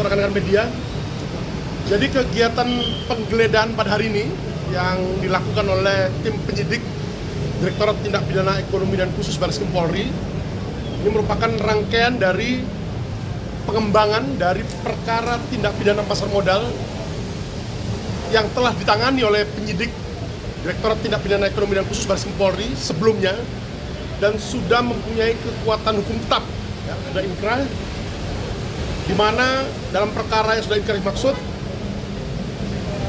untuk rekan-rekan media. Jadi kegiatan penggeledahan pada hari ini yang dilakukan oleh tim penyidik Direktorat Tindak Pidana Ekonomi dan Khusus Barreskrim Polri ini merupakan rangkaian dari pengembangan dari perkara tindak pidana pasar modal yang telah ditangani oleh penyidik Direktorat Tindak Pidana Ekonomi dan Khusus Barreskrim Polri sebelumnya dan sudah mempunyai kekuatan hukum tetap. Ya, ada inkrah, di mana dalam perkara yang sudah inkrah dimaksud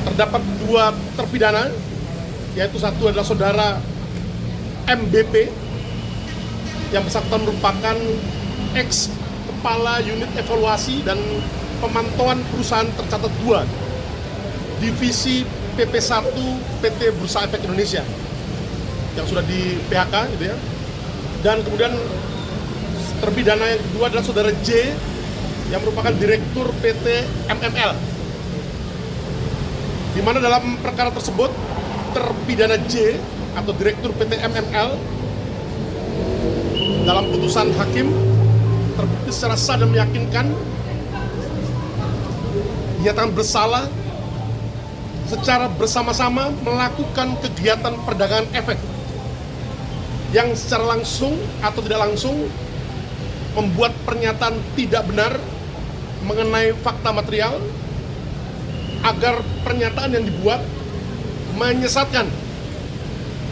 terdapat dua terpidana, yaitu satu adalah saudara MBP yang bersangkutan merupakan ex kepala unit evaluasi dan pemantauan perusahaan tercatat 2 divisi PP1 PT Bursa Efek Indonesia yang sudah di PHK gitu ya. Dan kemudian terpidana yang kedua adalah saudara J yang merupakan direktur PT MML, di mana dalam perkara tersebut terpidana J atau direktur PT MML dalam putusan hakim terbukti secara sah dan meyakinkan dinyatakan bersalah secara bersama-sama melakukan kegiatan perdagangan efek yang secara langsung atau tidak langsung membuat pernyataan tidak benar mengenai fakta material agar pernyataan yang dibuat menyesatkan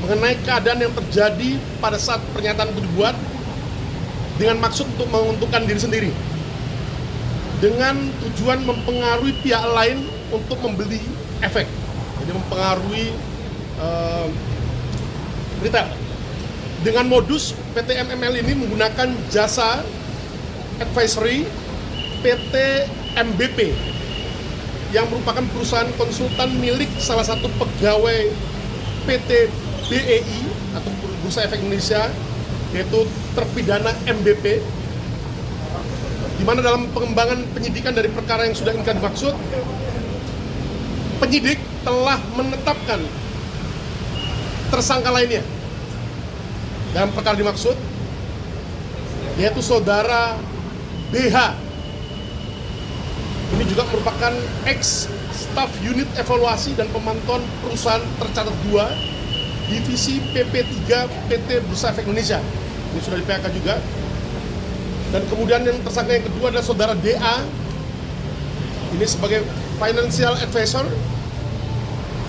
mengenai keadaan yang terjadi pada saat pernyataan itu dibuat dengan maksud untuk menguntungkan diri sendiri dengan tujuan mempengaruhi pihak lain untuk membeli efek, jadi mempengaruhi retail dengan modus PT MML ini menggunakan jasa advisory PT MBP yang merupakan perusahaan konsultan milik salah satu pegawai PT BEI atau Bursa Efek Indonesia, yaitu terpidana MBP, di mana dalam pengembangan penyidikan dari perkara yang sudah inkrah dimaksud, penyidik telah menetapkan tersangka lainnya dalam perkara dimaksud, yaitu saudara BH. Ini juga merupakan ex staf unit evaluasi dan pemantauan perusahaan tercatat 2 divisi PP3 PT Bursa Efek Indonesia. Ini sudah di PHK juga. Dan kemudian yang tersangka yang kedua adalah saudara DA. Ini sebagai financial advisor,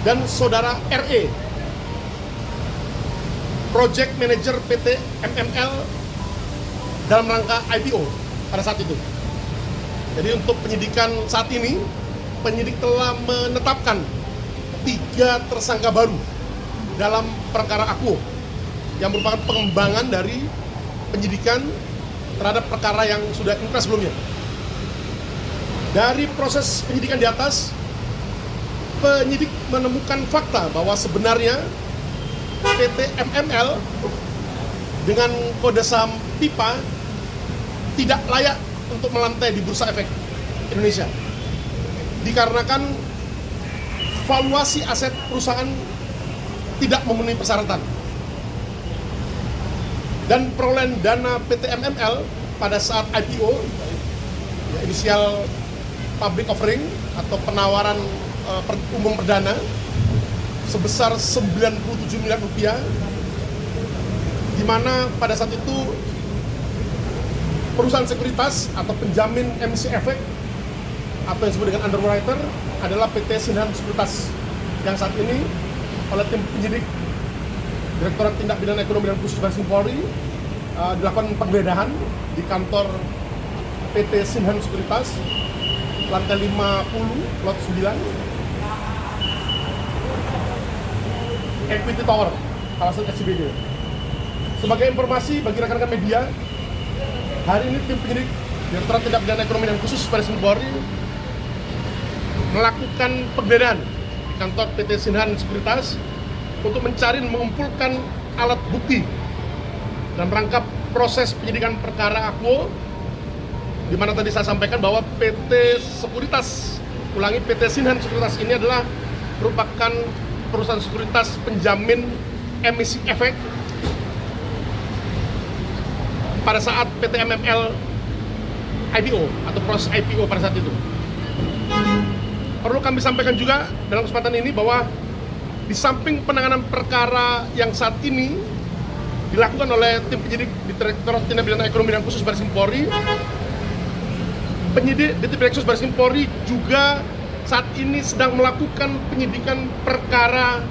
dan saudara RE, project manager PT MML dalam rangka IPO pada saat itu. Jadi untuk penyidikan saat ini, penyidik telah menetapkan 3 tersangka baru dalam perkara akuo yang merupakan pengembangan dari penyidikan terhadap perkara yang sudah inkrah sebelumnya. Dari proses penyidikan di atas, penyidik menemukan fakta bahwa sebenarnya PT MML dengan kode saham PIPA tidak layak untuk melantai di Bursa Efek Indonesia dikarenakan valuasi aset perusahaan tidak memenuhi persyaratan, dan perolehan dana PT MML pada saat IPO, ya, inisial public offering atau penawaran umum perdana sebesar 97 miliar rupiah, di mana pada saat itu perusahaan sekuritas atau penjamin emisi efek atau yang disebut dengan underwriter adalah PT Sinhan Sekuritas, yang saat ini oleh tim penyidik Direktorat Tindak Pidana Ekonomi dan Khusus Barreskrim Polri dilakukan penggeledahan di kantor PT Sinhan Sekuritas lantai 50 lot 9 Equity Tower kawasan SCBD. Sebagai informasi bagi rekan-rekan media, hari ini tim penyidik Direktorat Tindak Pidana Ekonomi dan Khusus Barreskrim Polri melakukan penggeledahan di kantor PT Sinhan Sekuritas untuk mencari dan mengumpulkan alat bukti dalam rangka proses penyidikan perkara akuo, di mana tadi saya sampaikan bahwa PT Sekuritas, ulangi PT Sinhan Sekuritas ini adalah merupakan perusahaan sekuritas penjamin emisi efek pada saat PT MML IPO atau proses IPO pada saat itu. Perlu kami sampaikan juga dalam kesempatan ini bahwa di samping penanganan perkara yang saat ini dilakukan oleh tim penyidik di Direktorat Tindak Pidana Ekonomi dan Khusus Baris Krim Polri, penyidik di Direktorat Baris Krim Polri juga saat ini sedang melakukan penyidikan perkara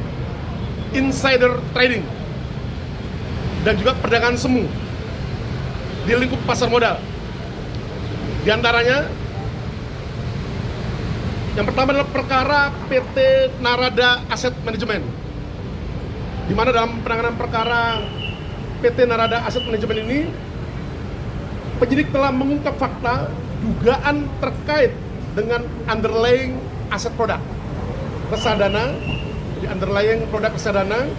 insider trading dan juga perdagangan semu di lingkup pasar modal. Di antaranya, yang pertama adalah perkara PT Narada Asset Management, di mana dalam penanganan perkara PT Narada Asset Management ini, penyidik telah mengungkap fakta dugaan terkait dengan underlying aset produk reksadana, di underlying produk reksadana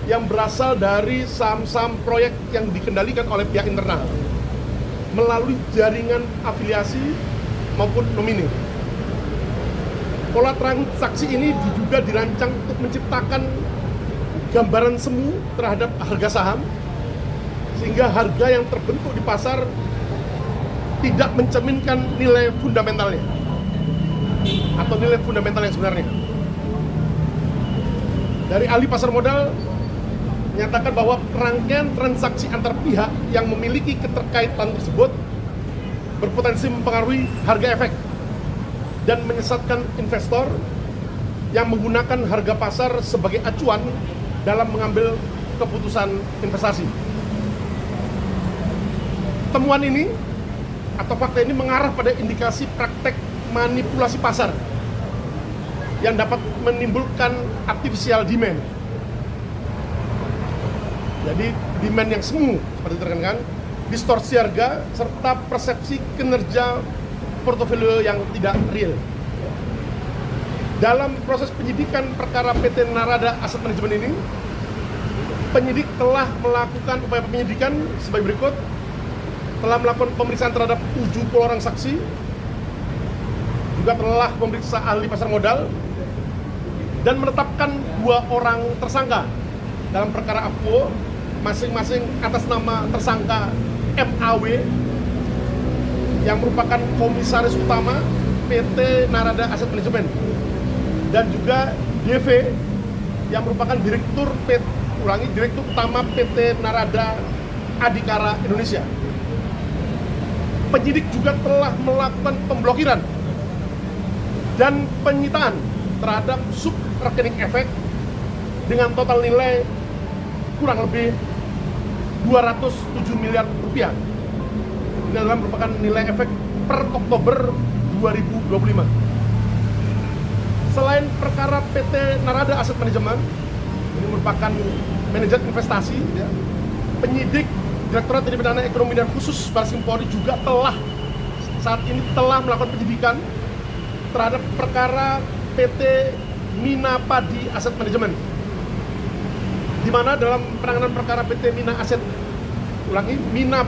yang berasal dari saham-saham proyek yang dikendalikan oleh pihak internal melalui jaringan afiliasi maupun nomine. Pola transaksi ini juga dirancang untuk menciptakan gambaran semu terhadap harga saham, sehingga harga yang terbentuk di pasar tidak mencerminkan nilai fundamentalnya atau nilai fundamental yang sebenarnya. Dari ahli pasar modal menyatakan bahwa rangkaian transaksi antar pihak yang memiliki keterkaitan tersebut berpotensi mempengaruhi harga efek dan menyesatkan investor yang menggunakan harga pasar sebagai acuan dalam mengambil keputusan investasi. Temuan ini atau fakta ini mengarah pada indikasi praktek manipulasi pasar yang dapat menimbulkan artificial demand. Jadi demand yang semu seperti ditekankan, distorsi harga serta persepsi kinerja portofolio yang tidak real. Dalam proses penyidikan perkara PT Narada Asset Management ini, penyidik telah melakukan upaya penyidikan sebagai berikut. Telah melakukan pemeriksaan terhadap 70 orang saksi, juga telah memeriksa ahli pasar modal, dan menetapkan 2 orang tersangka dalam perkara APO, masing-masing atas nama tersangka MAW yang merupakan komisaris utama PT Narada Asset Management, dan juga DV yang merupakan direktur utama PT Narada Adhikara Indonesia. Penyidik juga telah melakukan pemblokiran dan penyitaan terhadap sub rekening efek dengan total nilai kurang lebih 207 miliar rupiah. Ini adalah merupakan nilai efek per Oktober 2025. Selain perkara PT Narada Asset Management, ini merupakan manajer investasi, ya, penyidik Direktorat Tindak Pidana Ekonomi dan Khusus Baris Krim Polri juga saat ini telah melakukan penyidikan terhadap perkara PT Mina Padi Asset Management, di mana dalam penanganan perkara PT Mina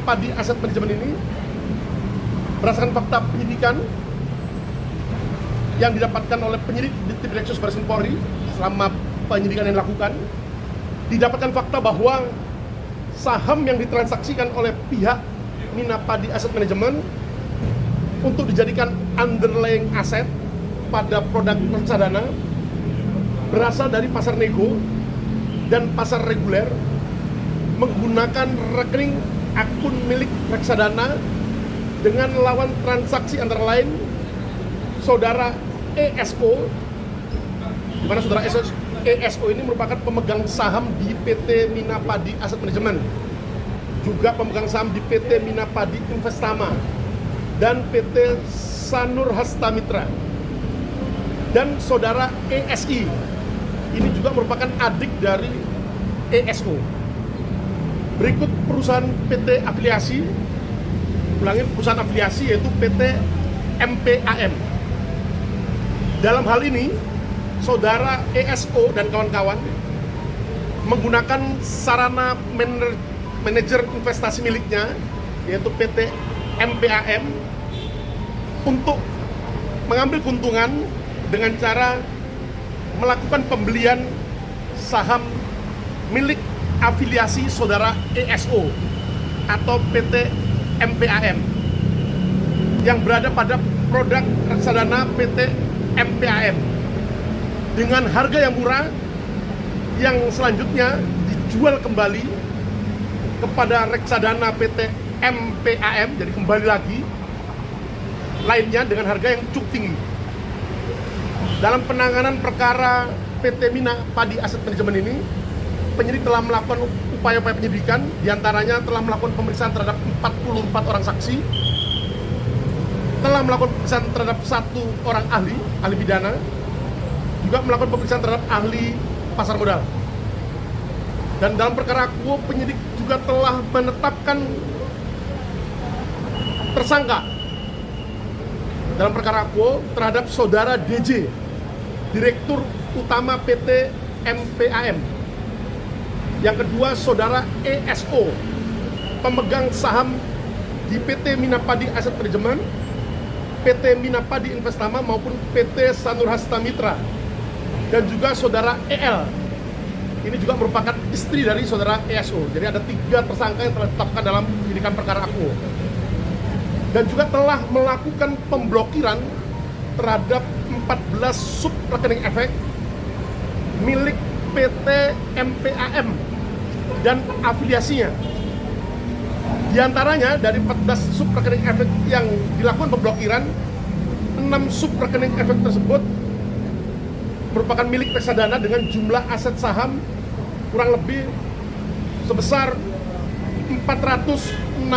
Padi Asset Management ini, berdasarkan fakta penyidikan yang didapatkan oleh penyidik di Direktorat Baris Krim Polri selama penyidikan yang dilakukan, didapatkan fakta bahwa saham yang ditransaksikan oleh pihak Mina Padi Asset Management untuk dijadikan underlying aset pada produk reksadana berasal dari pasar nego dan pasar reguler menggunakan rekening akun milik reksadana dengan lawan transaksi antara lain saudara ESO, di mana saudara ESO ini merupakan pemegang saham di PT Mina Padi Asset Management, juga pemegang saham di PT Mina Padi Investama dan PT Sanur Hasta Mitra, dan saudara ESI ini juga merupakan adik dari ESO. Berikut perusahaan PT afiliasi, perusahaan afiliasi yaitu PT MPAM. Dalam hal ini, saudara ESO dan kawan-kawan menggunakan sarana manajer investasi miliknya, yaitu PT MPAM, untuk mengambil keuntungan dengan cara melakukan pembelian saham milik afiliasi saudara ESO atau PT MPAM yang berada pada produk reksadana PT MPAM dengan harga yang murah, yang selanjutnya dijual kembali kepada reksadana PT MPAM, jadi kembali lagi lainnya dengan harga yang cukup tinggi. Dalam penanganan perkara PT Mina Padi Aset Manajemen ini, penyidik telah melakukan upaya-upaya penyidikan, diantaranya telah melakukan pemeriksaan terhadap 44 orang saksi, telah melakukan pemeriksaan terhadap 1 orang ahli pidana, juga melakukan pemeriksaan terhadap ahli pasar modal. Dan dalam perkara akuo, penyidik juga telah menetapkan tersangka dalam perkara akuo terhadap saudara DJ, Direktur Utama PT MPAM. Yang kedua, saudara ESO, pemegang saham di PT Mina Padi Aset Manajemen, PT Mina Padi Investama maupun PT Sanur Hasta Mitra. Dan juga saudara EL, ini juga merupakan istri dari saudara ESO. Jadi ada 3 tersangka yang telah ditetapkan dalam penyidikan perkara akuo. Dan juga telah melakukan pemblokiran terhadap 14 sub rekening efek milik PT MPAM dan afiliasinya. Di antaranya dari 14 sub rekening efek yang dilakukan pemblokiran, 6 sub rekening efek tersebut merupakan milik reksadana dengan jumlah aset saham kurang lebih sebesar 467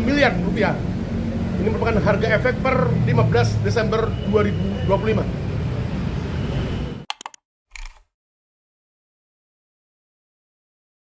miliar rupiah. Ini merupakan harga efek per 15 Desember 2025.